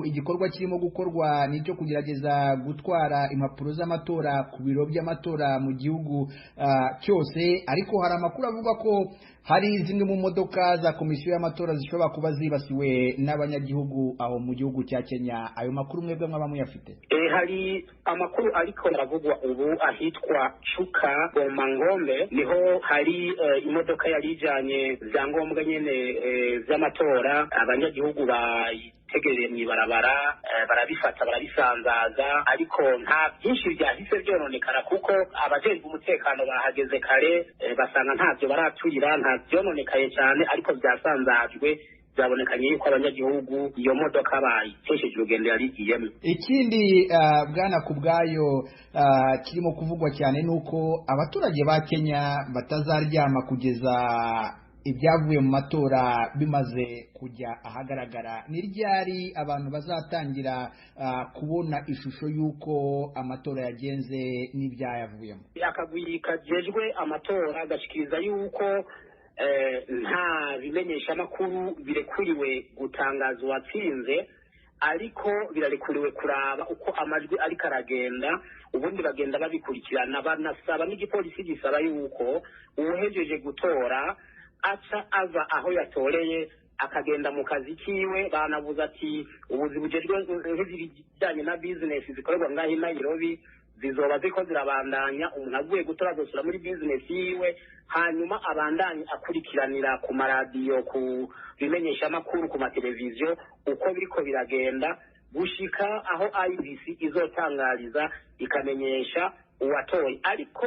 igikorwa kirimo gukorwa nicyo kugerageza gutwara impapuro z'amatora ku biro by'amatora mu gihugu cyose, ariko hari amakuru avuga ko hari zimwe mu modoka za komisiyo y'amatora zishobora kuba zibasiwe n'abanyagihugu aho mu gihugu cya Kenya. Ayo makuru mwebwe mwaba muyafite? Hari amakuru ariko aravugwa ubu ahitwa Chuka Bomangombe, niho hari imodoka yari ijanye vyangombwa nyene vy'amatora. Abanyagihugu bayitegereye mw'ibarabara barabifata barabisanzaza, ariko nta byinshi byahise byononekara kuko abajejwe umutekano bahageze kare basanga ntavyo baraturira, nta byononekaye cyane, ariko byasanzajwe byabonekanye yuko abanyagihugu iyo modoka bayitesheje urugendo yari igiyemo. Ikindi bwana Kubwayo kirimo kuvugwa cyane nuko abaturage ba Kenya batazaryama kugeza ibyavuye mu matora bimaze kujya ahagaragara. Ni ryari abantu bazatangira kubona ishusho y'uko amatora yagenze n'ibyayavuyemo? Akagwi kajejwe amatora gashikiriza yuko nta bimenyesha amakuru birekuriwe gutangaza uwatsinze, ariko birarekuriwe kuraba uko amajwi ariko aragenda, ubundi bagenda babikurikirana. Banasaba n'igipolisi gisaba yuko uwuhejeje gutora aca ava aho yatoreye akagenda mu kazi kiwe. Banavuze ati ubuzi bujejwe nk'ibijyanye na business zikorerwa ngaho i Nairobi zizoba ziko zirabandanya. Umuntu avuye gutora azosura muri business yiwe, hanyuma abandanye akurikiranira ku maradiyo, ku bimenyesha amakuru, ku mateleviziyo uko biriko biragenda gushika aho IBC izotangariza ikamenyesha uwatoye. Ariko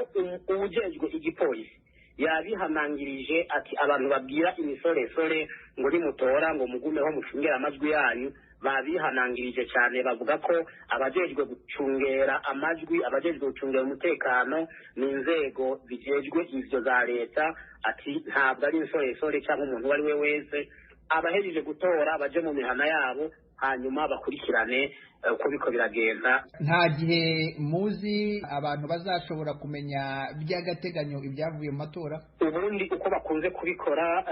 uwujejwe igipolisi yabihanangirije ati abantu babwira imisoresore ngo nimutora ngo mugumeho mucungera amajwi yanyu, babihanangirije cyane. Bavuga ko abajejwe gucungera amajwi, abajejwe gucungera umutekano ni inzego zijejwe ivyo za leta, ati ntabwo ari insoresore cyangwa umuntu uwo ari we wese. Abahejeje gutora baje mu mihana yabo hanyuma bakurikirane uko biko biragenda. Nta gihe muzi abantu bazashobora kumenya by'agateganyo ibyavuye mu matora? Ubundi uko bakunze kubikora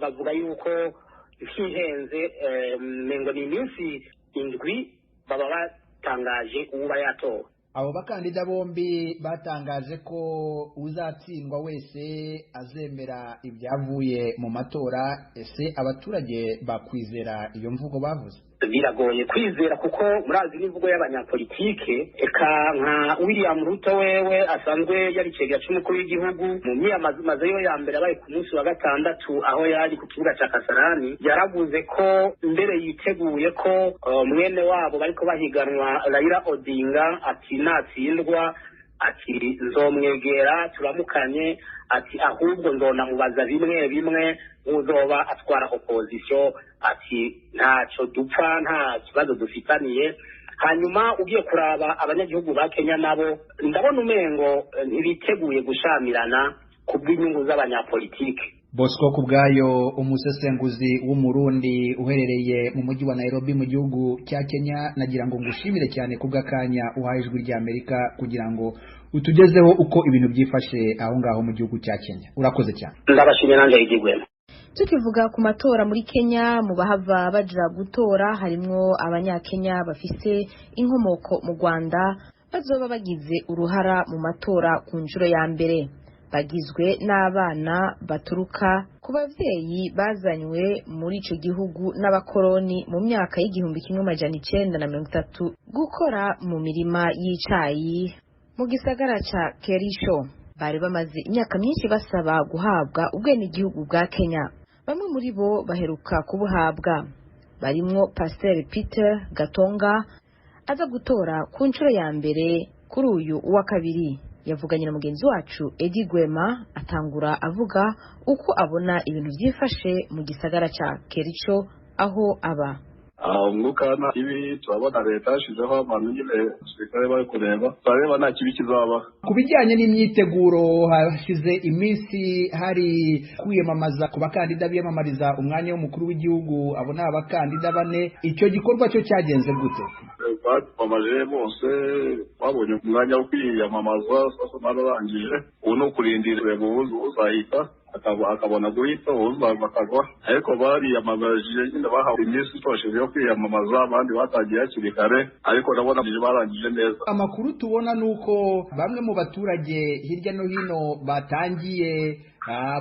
bavuga yuko ihenze mengo ni iminsi 7 baba batangaje uba yatowe. Abo bakandida bombi batangaje ko uzatsindwa wese azemera ibyavuye mu matora. Ese abaturage bakwizera iyo mvugo bavuze? Biragoye kwizera kuko murazi n'imvugo y'abanyapolitike. Eka nka William Ruto wewe asanzwe yari cegera cy'umukuru w'igihugu mu myamaze yo ya mbere abaye ku munsi wa 6 aho yari ku kibuga cya Kasarani, yaravuze ko mbere yiteguye ko mwene wabo bariko bahiganwa Raila Odinga ati natsindwa ati nzomwegera turamukanye, ati ahubwo nzonamubaza bimwe uzoba atwara opposition, ati ntacyo dupfa nta kibazo dufitaniye. Hanyuma ugiye kuraba abanyagihugu ba Kenya nabo ndabona umengo ntibiteguye gushamirana ku bw'inyungu z'abanyapolitike. Bosco Kubwayo, umusesenguzi w'umurundi uherereye mu mujyi wa Nairobi mu gihugu cya Kenya, nagira ngo ngushimire cyane kubw'akanya uhaye ijwi rya Amerika kugira ngo utugezeho uko ibintu byifashe aho ngaho mu gihugu cya Kenya. Urakoze cyane. Ndabashimye nanjye igigwema. Tukivuga ku matora muri Kenya, mu bahava baja gutora harimwo abanyakenya bafise inkomoko mu Rwanda bazoba bagize uruhara mu matora ku nshuro ya mbere. Bagizwe n'abana baturuka ku bavyeyi bazanywe muri ico gihugu n'abakoroni mu myaka y'1930 gukora mu mirima y'icayi mu gisagara ca Kerisho. Bari bamaze imyaka myinshi basaba guhabwa ubwenegihugu bwa Kenya. Bamwe muri bo baheruka kubuhabwa, barimwo Pasteur Peter Gatonga aza gutora ku nshuro ya mbere kuri uyu wa kabiri. Yavuganye na mugenzi wacu Edi Gwema atangura avuga uko abona ibintu byifashe mu gisagara ca Kericho aho aba. Umwukana ibi turabona leta yashizeho abantu nyine abasirikare bari kureba bareba nta kibi kizaba. Ku bijyanye n'imyiteguro, hashize iminsi hari kwiyamamaza ku bakandida biyamamariza umwanya w'umukuru w'igihugu, abo ni abakandida 4. Icyo gikorwa cyo cyagenze gute? Bamaje bose babonye umwanya wo kwiyamamaza, sasa nararangije ubu ni ukurindira uzahita akabona guhita uzaza akagwa, ariko bariyamamaje nyine bahawe iminsi itosheje yo kwiyamamaza, abandi batangiye hakiri kare, ariko ndabona barangije neza. Amakuru tubona ni uko bamwe mu baturage hirya no hino batangiye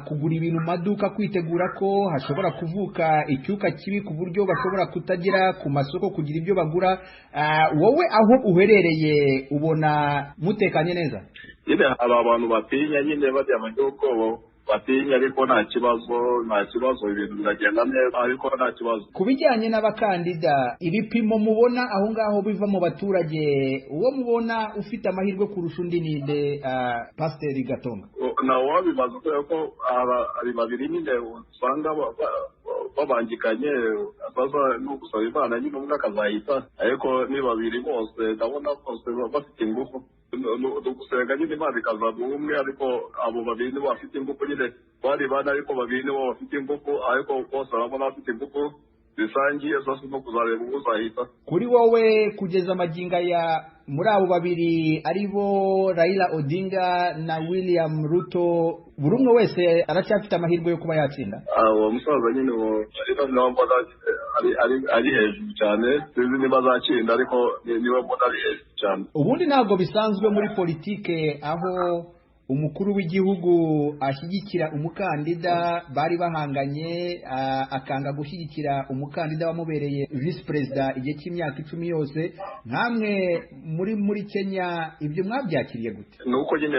kugura ibintu mu maduka, kwitegura ko hashobora kuvuka icyuka kibi ku buryo bashobora kutagera ku masoko kugira ibyo bagura. Wowe aho uherereye ubona mutekanye neza? Nyine hari abantu batinya, nyine bajya mu gihugu batinya, ariko nta kibazo ibintu biragenda neza, ariko nta kibazo. Ku bijyanye n'abakandida, ibipimo mubona aho ngaho biva mu baturage, uwo mubona ufite amahirwe kurusha undi ninde, Pasiteri Gatonga? Nawe wabibaza kubera ko ari babiri nyine usanga babangikanye, asaza no gusaba Imana nyine umwe akazahita, ariko ni babiri bose ndabona bose bafite ingufu, gusenga nyine Imana ikazaduha umwe, ariko abo babiri nibo bafite ingufu, nyine bari bane ariko babiri nibo bafite ingufu, ariko bose barabona bafite ingufu zisangiye zose, no kuzareba uwo uzahita. Kuri wowe kugeza amagingo aya, muri abo babiri aribo Raila Odinga na William Ruto, buri umwe wese aracyafite amahirwe yo kuba yatsinda? Uwo musaza nyine ari hejuru cyane, sinzi niba azatsinda, ariko niwe mbona ari hejuru cyane. Ubundi ntabwo bisanzwe muri politike aho umukuru w'igihugu ashyigikira umukandida bari bahanganye, akanga gushyigikira umukandida wamubereye visi perezida igihe cy'imyaka 10 yose. Nkamwe muri Kenya ibyo mwabyakiriye gute? Nuko nyine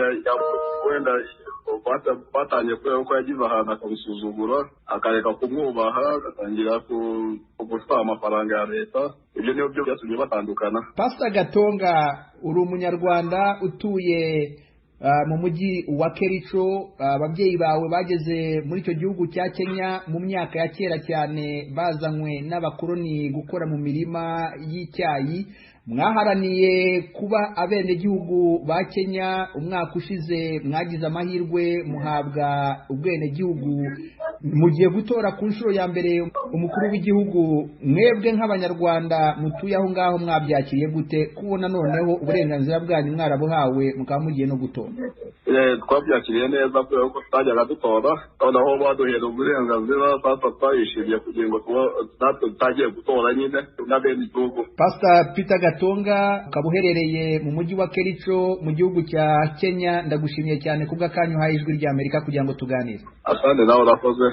wenda batangiye kubera ko yagize ahantu akabisuzugura, akareka kumwubaha, agatangira gusaba amafaranga ya leta. Ibyo niyo byo byatumye batandukana. Pastor Gatonga, uri umunyarwanda utuye mu mujyi wa Kericho. Ababyeyi bawe bageze muri icyo gihugu cya Kenya mu myaka ya kera cyane, bazanywe n'abakoloni gukora mu mirima y'icyayi. Mwaharaniye kuba abenegihugu ba Kenya. Umwaka ushize mwagize amahirwe muhabwa ubwenegihugu, mugiye gutora ku nshuro ya mbere umukuru w'igihugu. Mwebwe nk'abanyarwanda mutuye aho ngaho mwabyakiriye gute kubona noneho uburenganzira bwanyu mwarabuhawe mukaba mugiye no gutora? Twabyakiriye neza kubera ko tutajyaga dutora, noneho baduhera uburenganzira, sasa twayishimiye kugira ngo natwe tutagiye gutora nyine n'abenegihugu. Pastor Peter Gatonga, ukaba uherereye mu mujyi wa Kericho mu gihugu cya Kenya, ndagushimiye cyane kubw'akanyu uhaye Ijwi ry'Amerika kugira ngo tuganire. Asante, nawe urakoze.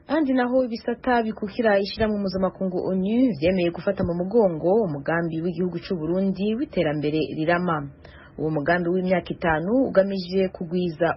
Andi naho ibisata bikukira ishyirahamwe mpuzamakungu ONU byemeye gufata mu mugongo umugambi w'igihugu cy'u Burundi w'iterambere rirama. Uwo mugambi w'imyaka 5 ugamije kugwiza